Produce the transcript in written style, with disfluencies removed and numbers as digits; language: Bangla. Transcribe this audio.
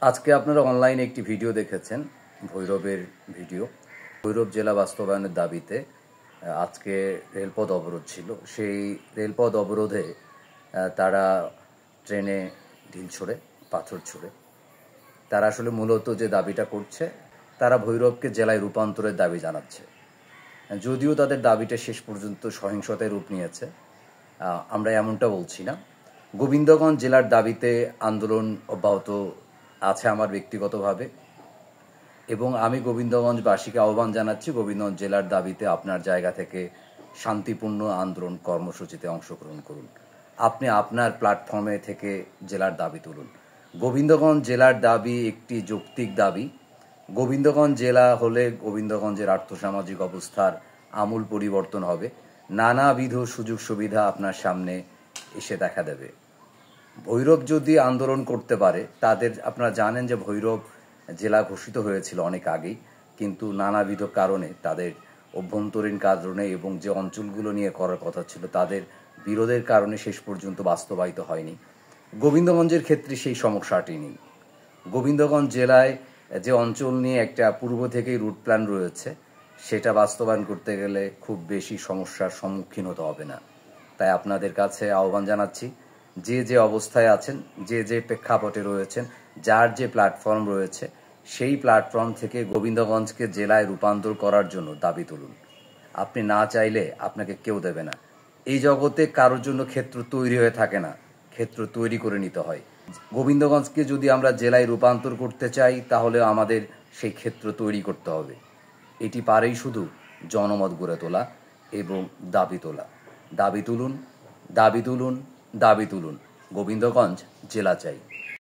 আজকে আপনারা অনলাইনে একটি ভিডিও দেখেছেন, ভৈরবের ভিডিও। ভৈরব জেলা বাস্তবায়নের দাবিতে আজকে রেলপথ অবরোধ ছিল। সেই রেলপথ অবরোধে তারা ট্রেনে ঢিল ছোড়ে, পাথর ছোড়ে। তারা আসলে মূলত যে দাবিটা করছে, তারা ভৈরবকে জেলায় রূপান্তরের দাবি জানাচ্ছে। যদিও তাদের দাবিটা শেষ পর্যন্ত সহিংসতায় রূপ নিয়েছে, আমরা এমনটা বলছি না। গোবিন্দগঞ্জ জেলার দাবিতে আন্দোলন অব্যাহত আছে আমার ব্যক্তিগতভাবে, এবং আমি গোবিন্দগঞ্জবাসীকে আহ্বান জানাচ্ছি গোবিন্দগঞ্জ জেলার দাবিতে আপনার জায়গা থেকে শান্তিপূর্ণ আন্দোলন কর্মসূচিতে অংশগ্রহণ করুন। আপনি আপনার প্ল্যাটফর্মে থেকে জেলার দাবি তুলুন। গোবিন্দগঞ্জ জেলার দাবি একটি যৌক্তিক দাবি। গোবিন্দগঞ্জ জেলা হলে গোবিন্দগঞ্জের আর্থসামাজিক অবস্থার আমূল পরিবর্তন হবে। নানাবিধ সুযোগ সুবিধা আপনার সামনে এসে দেখা দেবে। ভৈরব যদি আন্দোলন করতে পারে, তাদের আপনারা জানেন যে ভৈরব জেলা ঘোষিত হয়েছিল অনেক আগেই, কিন্তু নানাবিধ কারণে, তাদের অভ্যন্তরীণ কারণে এবং যে অঞ্চলগুলো নিয়ে করার কথা ছিল তাদের বিরোধের কারণে শেষ পর্যন্ত বাস্তবায়িত হয়নি। গোবিন্দগঞ্জের ক্ষেত্রে সেই সমস্যাটি নেই। গোবিন্দগঞ্জ জেলায় যে অঞ্চল নিয়ে একটা পূর্ব থেকেই রুট প্ল্যান রয়েছে, সেটা বাস্তবায়ন করতে গেলে খুব বেশি সমস্যার সম্মুখীন হতে হবে না। তাই আপনাদের কাছে আহ্বান জানাচ্ছি, যে যে অবস্থায় আছেন, যে যে প্রেক্ষাপটে রয়েছেন, যার যে প্ল্যাটফর্ম রয়েছে, সেই প্ল্যাটফর্ম থেকে গোবিন্দগঞ্জকে জেলায় রূপান্তর করার জন্য দাবি তুলুন। আপনি না চাইলে আপনাকে কেউ দেবে না। এই জগতে কারোর জন্য ক্ষেত্র তৈরি হয়ে থাকে না, ক্ষেত্র তৈরি করে নিতে হয়। গোবিন্দগঞ্জকে যদি আমরা জেলায় রূপান্তর করতে চাই, তাহলে আমাদের সেই ক্ষেত্র তৈরি করতে হবে। এটি পারেই শুধু জনমত গড়ে তোলা এবং দাবি তোলা। দাবি তুলুন, দাবি তুলুন, দাবি তুলুন। গোবিন্দগঞ্জ জেলা চাই।